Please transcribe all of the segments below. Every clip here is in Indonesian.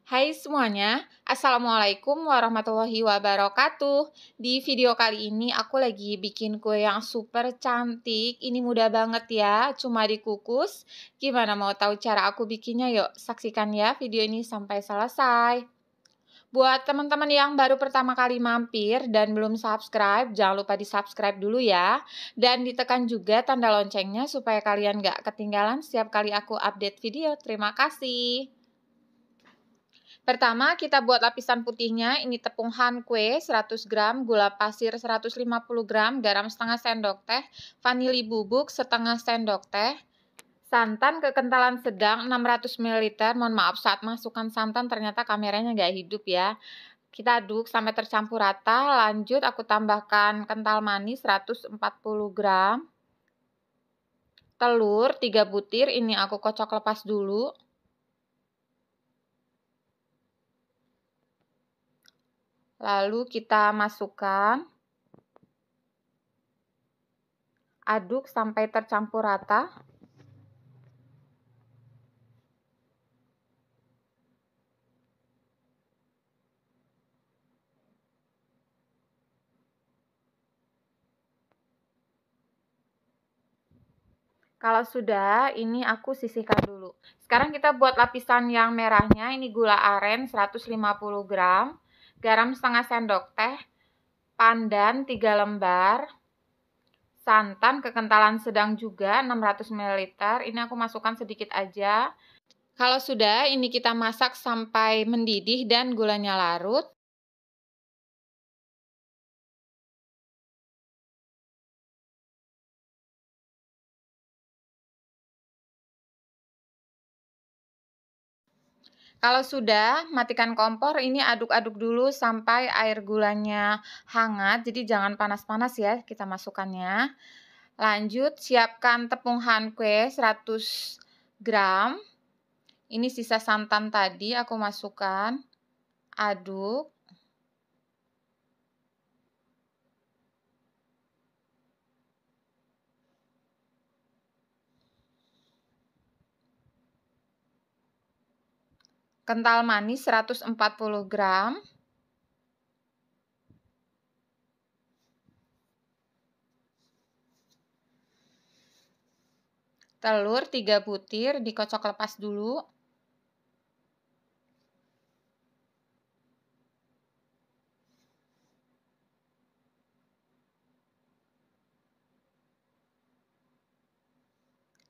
Hai semuanya, Assalamualaikum warahmatullahi wabarakatuh. Di video kali ini aku lagi bikin kue yang super cantik. Ini mudah banget ya, cuma dikukus. Gimana mau tahu cara aku bikinnya? Yuk saksikan ya video ini sampai selesai. Buat teman-teman yang baru pertama kali mampir dan belum subscribe, jangan lupa di subscribe dulu ya. Dan ditekan juga tanda loncengnya supaya kalian gak ketinggalan setiap kali aku update video. Terima kasih. Pertama, kita buat lapisan putihnya. Ini tepung kue 100 gram, gula pasir 150 gram, garam setengah sendok teh, vanili bubuk setengah sendok teh, santan kekentalan sedang 600 ml. Mohon maaf saat masukkan santan ternyata kameranya nggak hidup ya. Kita aduk sampai tercampur rata. Lanjut aku tambahkan kental manis 140 gram, telur 3 butir. Ini aku kocok lepas dulu. Lalu kita masukkan, aduk sampai tercampur rata. Kalau sudah, ini aku sisihkan dulu. Sekarang kita buat lapisan yang merahnya. Ini gula aren 150 gram, garam setengah sendok teh, pandan 3 lembar, santan kekentalan sedang juga 600 ml. Ini aku masukkan sedikit aja. Kalau sudah, ini kita masak sampai mendidih dan gulanya larut. Kalau sudah, matikan kompor. Ini aduk-aduk dulu sampai air gulanya hangat. Jadi jangan panas-panas ya kita masukkannya. Lanjut, siapkan tepung kue 100 gram. Ini sisa santan tadi aku masukkan. Aduk. Kental manis 140 gram. Telur 3 butir dikocok lepas dulu.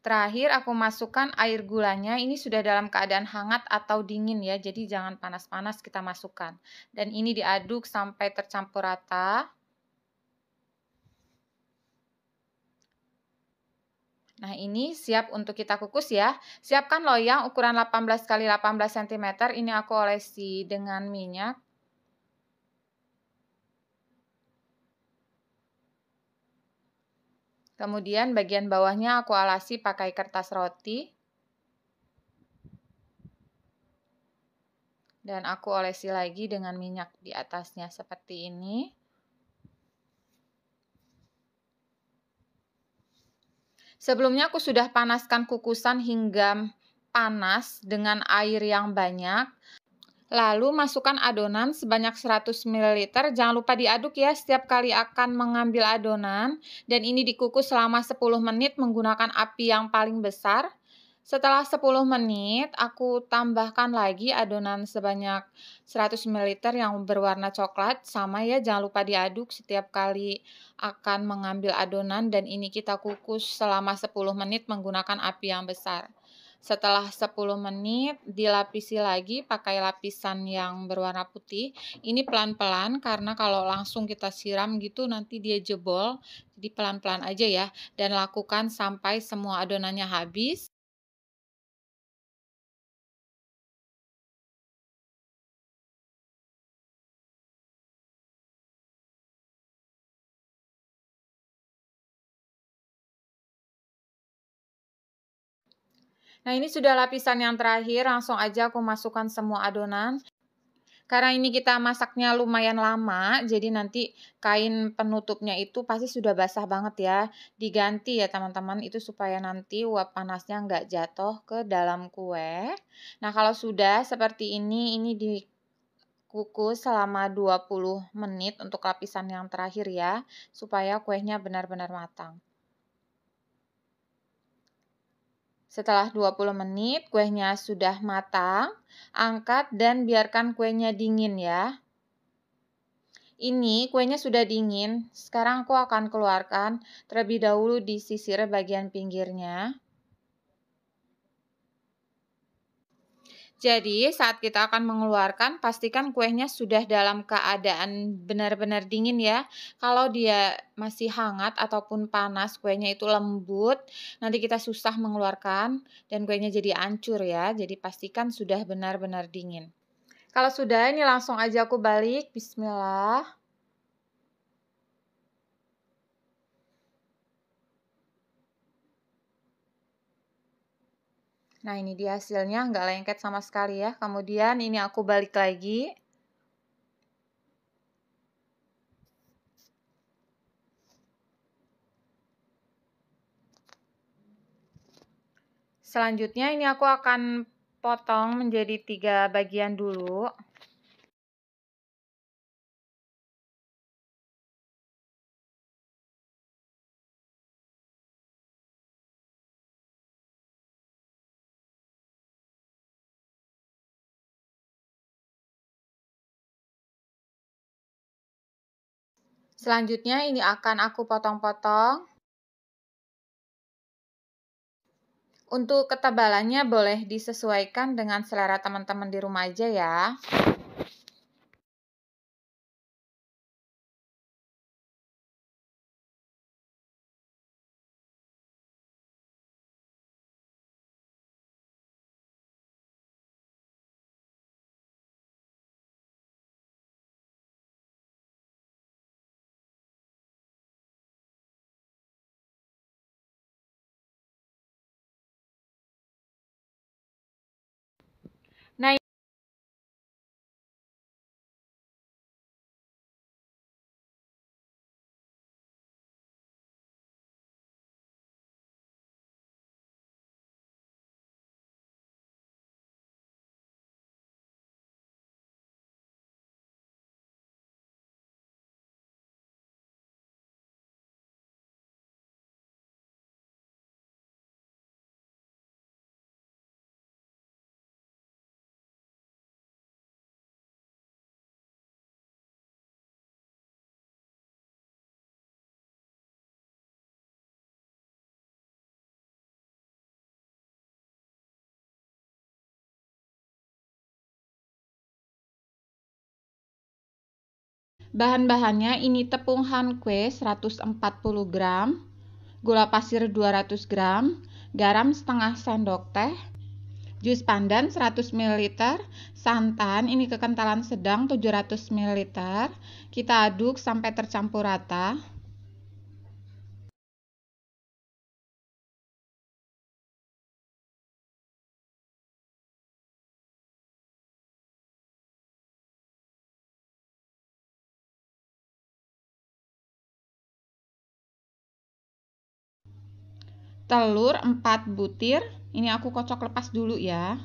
Terakhir aku masukkan air gulanya. Ini sudah dalam keadaan hangat atau dingin ya. Jadi jangan panas-panas kita masukkan. Dan ini diaduk sampai tercampur rata. Nah, ini siap untuk kita kukus ya. Siapkan loyang ukuran 18 x 18 cm. Ini aku olesi dengan minyak. Kemudian bagian bawahnya aku alasi pakai kertas roti. Dan aku olesi lagi dengan minyak di atasnya seperti ini. Sebelumnya aku sudah panaskan kukusan hingga panas dengan air yang banyak. Lalu masukkan adonan sebanyak 100 ml. Jangan lupa diaduk ya setiap kali akan mengambil adonan. Dan ini dikukus selama 10 menit menggunakan api yang paling besar. Setelah 10 menit, aku tambahkan lagi adonan sebanyak 100 ml yang berwarna coklat. Sama ya, jangan lupa diaduk setiap kali akan mengambil adonan. Dan ini kita kukus selama 10 menit menggunakan api yang besar. Setelah 10 menit, dilapisi lagi pakai lapisan yang berwarna putih. Ini pelan-pelan karena kalau langsung kita siram gitu nanti dia jebol. Jadi pelan-pelan aja ya. Dan lakukan sampai semua adonannya habis. Nah, ini sudah lapisan yang terakhir, langsung aja aku masukkan semua adonan. Karena ini kita masaknya lumayan lama, jadi nanti kain penutupnya itu pasti sudah basah banget ya. Diganti ya teman-teman, itu supaya nanti uap panasnya nggak jatuh ke dalam kue. Nah kalau sudah seperti ini dikukus selama 20 menit untuk lapisan yang terakhir ya, supaya kuenya benar-benar matang. Setelah 20 menit kuenya sudah matang, angkat dan biarkan kuenya dingin ya. Ini kuenya sudah dingin, sekarang aku akan keluarkan terlebih dahulu disisir bagian pinggirnya. Jadi saat kita akan mengeluarkan, pastikan kuenya sudah dalam keadaan benar-benar dingin ya. Kalau dia masih hangat ataupun panas, kuenya itu lembut, nanti kita susah mengeluarkan dan kuenya jadi hancur ya. Jadi pastikan sudah benar-benar dingin. Kalau sudah, ini langsung aja aku balik. Bismillah. Nah ini dia hasilnya, nggak lengket sama sekali ya. Kemudian ini aku balik lagi. Selanjutnya ini aku akan potong menjadi 3 bagian dulu. Selanjutnya ini akan aku potong-potong. Untuk ketebalannya boleh disesuaikan dengan selera teman-teman di rumah aja ya. Nah, bahan-bahannya ini tepung hankwe 140 gram, gula pasir 200 gram, garam setengah sendok teh, jus pandan 100 ml, santan ini kekentalan sedang 700 ml. Kita aduk sampai tercampur rata. Telur 4 butir, ini aku kocok lepas dulu ya.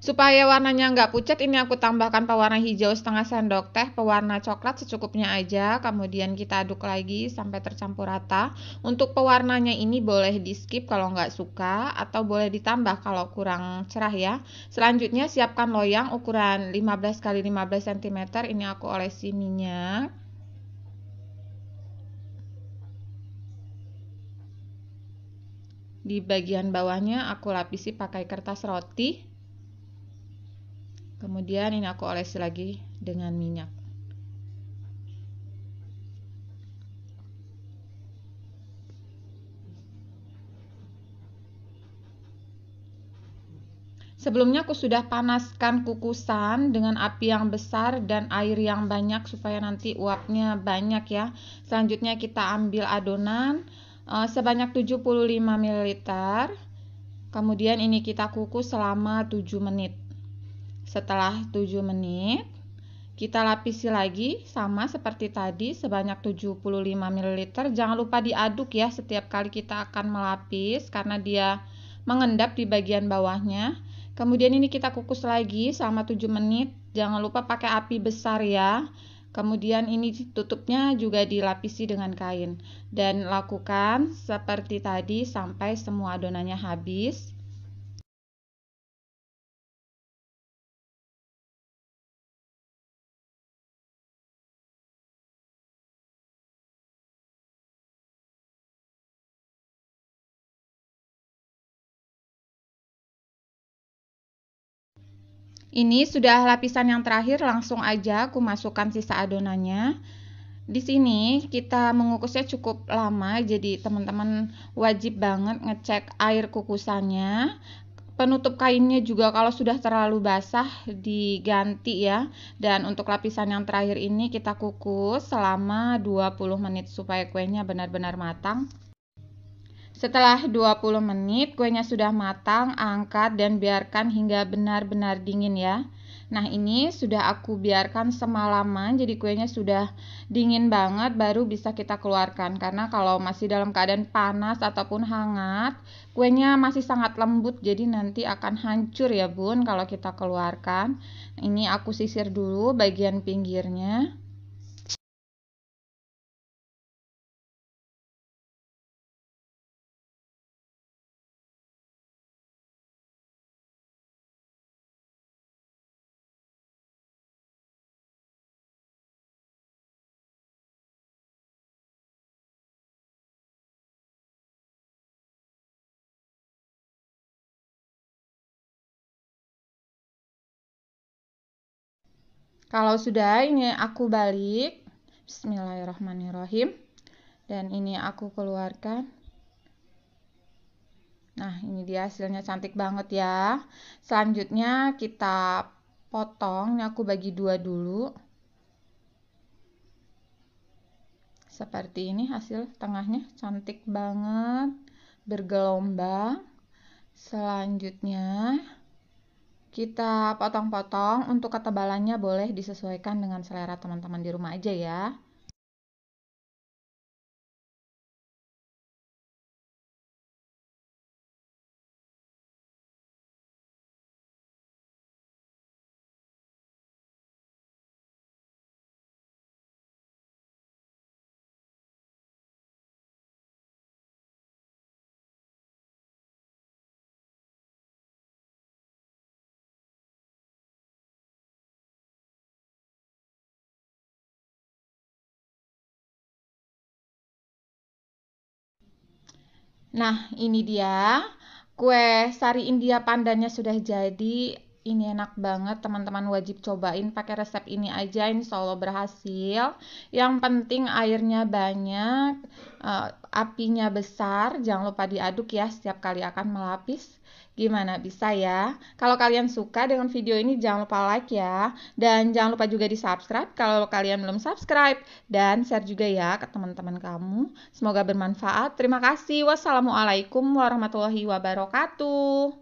Supaya warnanya nggak pucat, ini aku tambahkan pewarna hijau setengah sendok teh, pewarna coklat secukupnya aja. Kemudian kita aduk lagi sampai tercampur rata. Untuk pewarnanya ini boleh di skip kalau nggak suka, atau boleh ditambah kalau kurang cerah ya. Selanjutnya siapkan loyang ukuran 15 x 15 cm, ini aku olesi minyak. Di bagian bawahnya aku lapisi pakai kertas roti. Kemudian ini aku olesi lagi dengan minyak. Sebelumnya aku sudah panaskan kukusan dengan api yang besar dan air yang banyak supaya nanti uapnya banyak ya. Selanjutnya kita ambil adonan, sebanyak 75 ml. Kemudian ini kita kukus selama 7 menit. Setelah 7 menit, kita lapisi lagi sama seperti tadi sebanyak 75 ml. Jangan lupa diaduk ya setiap kali kita akan melapis karena dia mengendap di bagian bawahnya. Kemudian ini kita kukus lagi selama 7 menit. Jangan lupa pakai api besar ya. Kemudian ini tutupnya juga dilapisi dengan kain. Dan lakukan seperti tadi sampai semua adonannya habis. Ini sudah lapisan yang terakhir, langsung aja aku masukkan sisa adonannya. Di sini kita mengukusnya cukup lama, jadi teman-teman wajib banget ngecek air kukusannya. Penutup kainnya juga kalau sudah terlalu basah diganti ya. Dan untuk lapisan yang terakhir ini kita kukus selama 20 menit supaya kuenya benar-benar matang. Setelah 20 menit kuenya sudah matang, angkat dan biarkan hingga benar-benar dingin ya. Nah, ini sudah aku biarkan semalaman, jadi kuenya sudah dingin banget baru bisa kita keluarkan. Karena kalau masih dalam keadaan panas ataupun hangat, kuenya masih sangat lembut, jadi nanti akan hancur ya Bun kalau kita keluarkan. Ini aku sisir dulu bagian pinggirnya. Kalau sudah, ini aku balik. Bismillahirrahmanirrahim. Dan ini aku keluarkan. Nah, ini dia hasilnya cantik banget ya. Selanjutnya kita potong. Ini aku bagi dua dulu. Seperti ini hasil tengahnya, cantik banget, bergelombang. Selanjutnya kita potong-potong. Untuk ketebalannya boleh disesuaikan dengan selera teman-teman di rumah aja ya. Nah, ini dia kue sari India pandannya sudah jadi. Ini enak banget, teman-teman wajib cobain pakai resep ini aja, insya Allah berhasil. Yang penting airnya banyak, apinya besar, jangan lupa diaduk ya setiap kali akan melapis. Gimana, bisa ya? Kalau kalian suka dengan video ini jangan lupa like ya. Dan jangan lupa juga di subscribe kalau kalian belum subscribe. Dan share juga ya ke teman-teman kamu. Semoga bermanfaat. Terima kasih. Wassalamualaikum warahmatullahi wabarakatuh.